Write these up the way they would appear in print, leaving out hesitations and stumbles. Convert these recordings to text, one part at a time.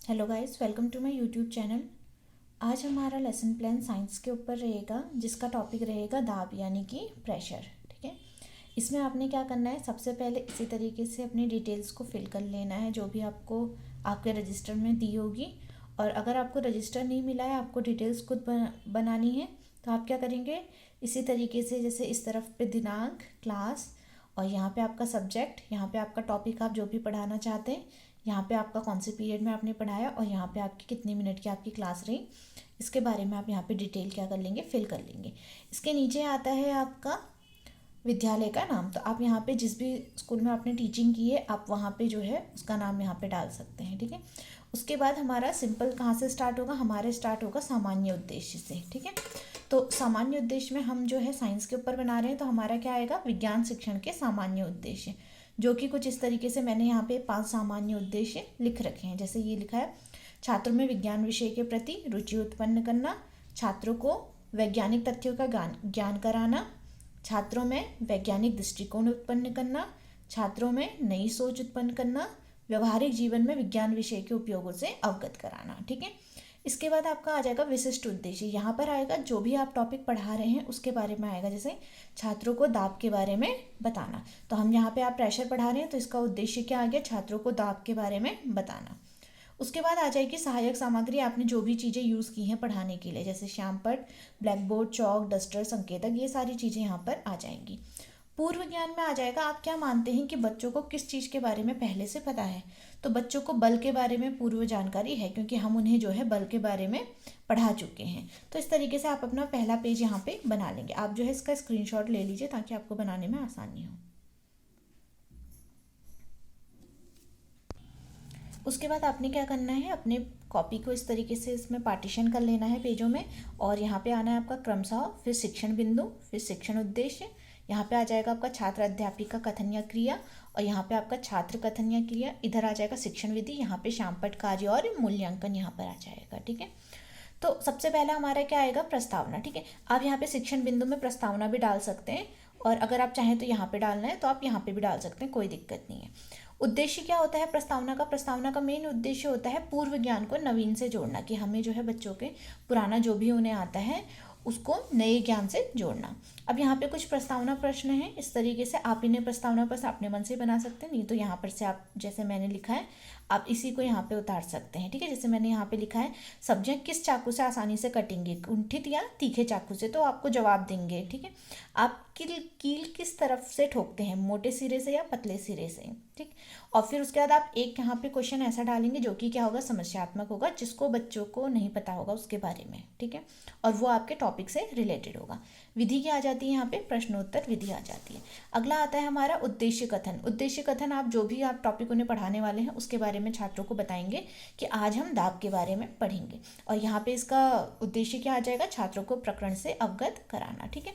Hello guys, welcome to my YouTube channel. आज हमारा lesson plan science के ऊपर रहेगा, जिसका टॉपिक रहेगा दाब यानी कि प्रेशर। ठीक है। इसमें आपने क्या करना है, सबसे पहले इसी तरीके से अपनी डिटेल्स को फिल कर लेना है जो भी आपको आपके रजिस्टर में दी होगी। और अगर आपको रजिस्टर नहीं मिला है, आपको डिटेल्स खुद बनानी है, तो आप क्या करेंगे, इसी तरीके से जैसे इस तरफ पे दिनांक, क्लास, और यहाँ पे आपका सब्जेक्ट, यहाँ पे आपका टॉपिक आप जो भी पढ़ाना चाहते हैं, यहाँ पे आपका कौन से पीरियड में आपने पढ़ाया और यहाँ पे आपकी कितने मिनट की आपकी क्लास रही, इसके बारे में आप यहाँ पे डिटेल क्या कर लेंगे, फिल कर लेंगे। इसके नीचे आता है आपका विद्यालय का नाम। तो आप यहाँ पे जिस भी स्कूल में आपने टीचिंग की है, आप वहाँ पे जो है उसका नाम यहाँ पे डाल सकते हैं। ठीक है। उसके बाद हमारा सिंपल कहाँ से स्टार्ट होगा, हमारे स्टार्ट होगा सामान्य उद्देश्य से। ठीक है। तो सामान्य उद्देश्य में हम जो है साइंस के ऊपर बना रहे हैं, तो हमारा क्या आएगा, विज्ञान शिक्षण के सामान्य उद्देश्य, जो कि कुछ इस तरीके से मैंने यहाँ पे 5 सामान्य उद्देश्य लिख रखे हैं। जैसे ये लिखा है, छात्रों में विज्ञान विषय के प्रति रुचि उत्पन्न करना, छात्रों को वैज्ञानिक तथ्यों का ज्ञान कराना, छात्रों में वैज्ञानिक दृष्टिकोण उत्पन्न करना, छात्रों में नई सोच उत्पन्न करना, व्यवहारिक जीवन में विज्ञान विषय के उपयोगों से अवगत कराना। ठीक है। इसके बाद आपका आ जाएगा विशिष्ट उद्देश्य। यहाँ पर आएगा जो भी आप टॉपिक पढ़ा रहे हैं उसके बारे में आएगा। जैसे छात्रों को दाब के बारे में बताना, तो हम यहाँ पे आप प्रेशर पढ़ा रहे हैं, तो इसका उद्देश्य क्या आ गया, छात्रों को दाब के बारे में बताना। उसके बाद आ जाएगी सहायक सामग्री, आपने जो भी चीज़ें यूज़ की हैं पढ़ाने के लिए, जैसे श्यामपट्ट, ब्लैक बोर्ड, चौक, डस्टर, संकेतक, ये सारी चीज़ें यहाँ पर आ जाएंगी। पूर्व ज्ञान में आ जाएगा, आप क्या मानते हैं कि बच्चों को किस चीज़ के बारे में पहले से पता है। तो बच्चों को बल के बारे में पूर्व जानकारी है, क्योंकि हम उन्हें जो है बल के बारे में पढ़ा चुके हैं। तो इस तरीके से आप अपना पहला पेज यहाँ पे बना लेंगे। आप जो है इसका स्क्रीनशॉट ले लीजिए ताकि आपको बनाने में आसानी हो। उसके बाद आपने क्या करना है, अपने कॉपी को इस तरीके से इसमें पार्टीशन कर लेना है पेजों में, और यहाँ पे आना है आपका क्रमशः, फिर शिक्षण बिंदु, फिर शिक्षण उद्देश्य, यहाँ पे आ जाएगा आपका छात्र अध्यापी का कथन या क्रिया, और यहाँ पे आपका छात्र कथन या क्रिया, इधर आ जाएगा शिक्षण विधि, यहाँ पे श्यामपट्ट कार्य और मूल्यांकन यहाँ पर आ जाएगा। ठीक है। तो सबसे पहला हमारा क्या आएगा, प्रस्तावना। ठीक है। आप यहाँ पे शिक्षण बिंदु में प्रस्तावना भी डाल सकते हैं, और अगर आप चाहें तो यहाँ पे डालना है तो आप यहाँ पे भी डाल सकते हैं, कोई दिक्कत नहीं है। उद्देश्य क्या होता है प्रस्तावना का मेन उद्देश्य होता है पूर्व ज्ञान को नवीन से जोड़ना, कि हमें जो है बच्चों के पुराना जो भी उन्हें आता है उसको नए ज्ञान से जोड़ना। अब यहाँ पे कुछ प्रस्तावना प्रश्न हैं, इस तरीके से आप इन्हें प्रस्तावना प्रश्न अपने मन से बना सकते हैं, नहीं तो यहाँ पर से आप जैसे मैंने लिखा है आप इसी को यहाँ पे उतार सकते हैं। ठीक है। जैसे मैंने यहाँ पे लिखा है, सब्जियाँ किस चाकू से आसानी से कटेंगे, कुंठित या तीखे चाकू से, तो आपको जवाब देंगे। ठीक है। आप कील किस तरफ से ठोकते हैं, मोटे सिरे से या पतले सिरे से। ठीक। और फिर उसके बाद आप एक यहाँ पे क्वेश्चन ऐसा डालेंगे जो कि क्या होगा, समस्यात्मक होगा, जिसको बच्चों को नहीं पता होगा उसके बारे में। ठीक है। और वो आपके टॉपिक से रिलेटेड होगा। विधि क्या आ जाती है यहाँ पे, प्रश्नोत्तर विधि आ जाती है। अगला आता है हमारा उद्देश्य कथन। उद्देश्य कथन, आप जो भी आप टॉपिक उन्हें पढ़ाने वाले हैं उसके बारे में छात्रों को बताएंगे कि आज हम दाब के बारे में पढ़ेंगे, और यहाँ पे इसका उद्देश्य क्या आ जाएगा, छात्रों को प्रकरण से अवगत कराना। ठीक है।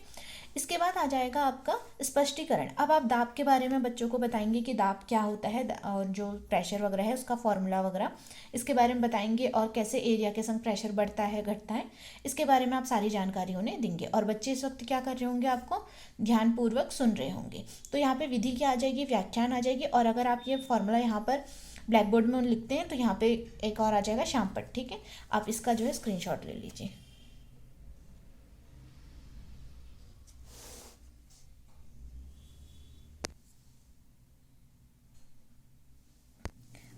इसके बाद आ जाएगा आपका स्पष्टीकरण। अब आप दाब के बारे में बच्चों को बताएंगे कि दाब क्या होता है, और जो प्रेशर वगैरह है उसका फॉर्मूला वगैरह इसके बारे में बताएंगे, और कैसे एरिया के संग प्रेशर बढ़ता है घटता है, इसके बारे में आप सारी जानकारी उन्हें देंगे। और बच्चे इस वक्त क्या कर रहे होंगे, आपको ध्यानपूर्वक सुन रहे होंगे। तो यहाँ पे विधि क्या आ जाएगी, व्याख्यान आ जाएगी, और अगर आप ये फॉर्मूला यहाँ पर ब्लैक बोर्ड में लिखते हैं तो यहाँ पे एक और आ जाएगा श्यामपट्ट। ठीक है। आप इसका जो है स्क्रीनशॉट ले लीजिए।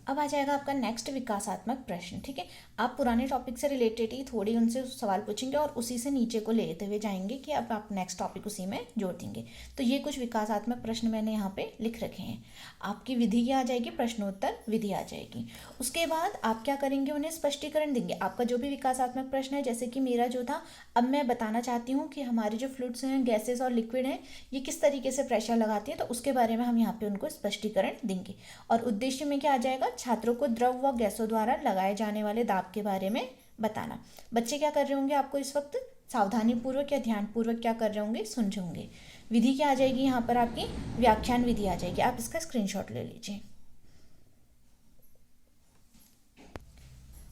अब आ जाएगा आपका नेक्स्ट विकासात्मक प्रश्न। ठीक है। आप पुराने टॉपिक से रिलेटेड ही थोड़ी उनसे सवाल पूछेंगे और उसी से नीचे को लेते हुए जाएंगे कि अब आप नेक्स्ट टॉपिक उसी में जोड़ देंगे। तो ये कुछ विकासात्मक प्रश्न मैंने यहाँ पे लिख रखे हैं। आपकी विधि क्या आ जाएगी, प्रश्नोत्तर विधि आ जाएगी। उसके बाद आप क्या करेंगे, उन्हें स्पष्टीकरण देंगे। आपका जो भी विकासात्मक प्रश्न है, जैसे कि मेरा जो था, अब मैं बताना चाहती हूँ कि हमारे जो फ्लूइड्स हैं, गैसेस और लिक्विड हैं, ये किस तरीके से प्रेशर लगाती है, तो उसके बारे में हम यहाँ पे उनको स्पष्टीकरण देंगे। और उद्देश्य में क्या आ जाएगा, छात्रों को द्रव व गैसों द्वारा लगाए जाने वाले दाब के बारे में बताना। बच्चे क्या कर रहे होंगे, आपको इस वक्त सावधानी पूर्वक या ध्यान पूर्वक क्या कर रहे होंगे, सुन रहे होंगे। विधि क्या आ जाएगी, यहाँ पर आपकी व्याख्यान विधि आ जाएगी। आप इसका स्क्रीनशॉट ले लीजिए।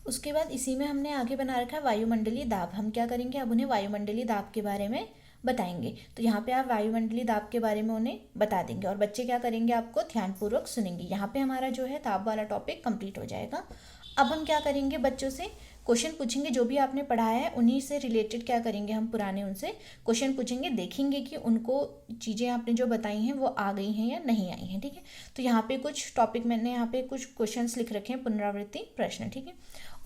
उसके बाद इसी में हमने आगे बना रखा है वायुमंडलीय दाब। हम क्या करेंगे, अब उन्हें वायुमंडलीय दाब के बारे में बताएंगे। तो यहाँ पे आप वायुमंडलीय दाब के बारे में उन्हें बता देंगे, और बच्चे क्या करेंगे, आपको ध्यानपूर्वक सुनेंगे। यहाँ पे हमारा जो है दाब वाला टॉपिक कंप्लीट हो जाएगा। अब हम क्या करेंगे, बच्चों से क्वेश्चन पूछेंगे, जो भी आपने पढ़ाया है उन्हीं से रिलेटेड क्या करेंगे, हम पुराने उनसे क्वेश्चन पूछेंगे, देखेंगे कि उनको चीज़ें आपने जो बताई हैं वो आ गई हैं या नहीं आई हैं। ठीक है, तो यहाँ पे कुछ टॉपिक मैंने यहाँ पे कुछ क्वेश्चंस लिख रखे हैं, पुनरावृत्ति प्रश्न। ठीक है,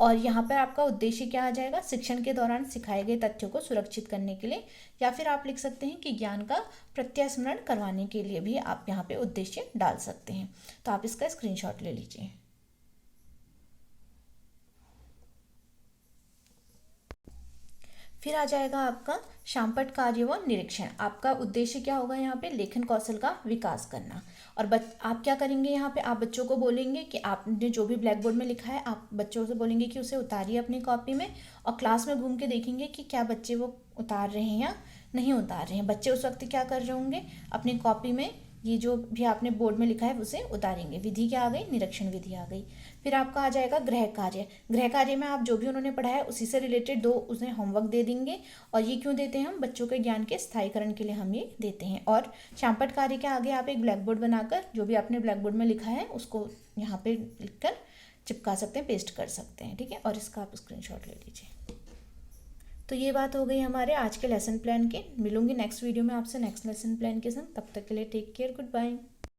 और यहाँ पर आपका उद्देश्य क्या आ जाएगा, शिक्षण के दौरान सिखाए गए तथ्यों को सुरक्षित करने के लिए, या फिर आप लिख सकते हैं कि ज्ञान का प्रत्यास्मरण करवाने के लिए भी आप यहाँ पे उद्देश्य डाल सकते हैं। तो आप इसका स्क्रीनशॉट ले लीजिए। फिर आ जाएगा आपका शामपट कार्य व निरीक्षण। आपका उद्देश्य क्या होगा, यहाँ पे लेखन कौशल का विकास करना। और आप क्या करेंगे, यहाँ पे आप बच्चों को बोलेंगे कि आपने जो भी ब्लैक बोर्ड में लिखा है आप बच्चों से बोलेंगे कि उसे उतारिए अपनी कॉपी में, और क्लास में घूम के देखेंगे कि क्या बच्चे वो उतार रहे हैं या नहीं उतार रहे हैं। बच्चे उस वक्त क्या कर रहे होंगे, अपनी कॉपी में ये जो भी आपने बोर्ड में लिखा है उसे उतारेंगे। विधि क्या आ गई, निरीक्षण विधि आ गई। फिर आपका आ जाएगा गृह कार्य। गृह कार्य में आप जो भी उन्होंने पढ़ा है उसी से रिलेटेड 2 उन्हें होमवर्क दे देंगे। और ये क्यों देते हैं, हम बच्चों के ज्ञान के स्थायीकरण के लिए हम ये देते हैं। और शामपट कार्य के आगे आप एक ब्लैक बोर्ड बनाकर जो भी आपने ब्लैक बोर्ड में लिखा है उसको यहाँ पे लिखकर चिपका सकते हैं, पेस्ट कर सकते हैं। ठीक है, और इसका आप स्क्रीनशॉट ले लीजिए। तो ये बात हो गई हमारे आज के लेसन प्लान के। मिलूंगी नेक्स्ट वीडियो में आपसे नेक्स्ट लेसन प्लान के संग। तब तक के लिए टेक केयर, गुड बाय।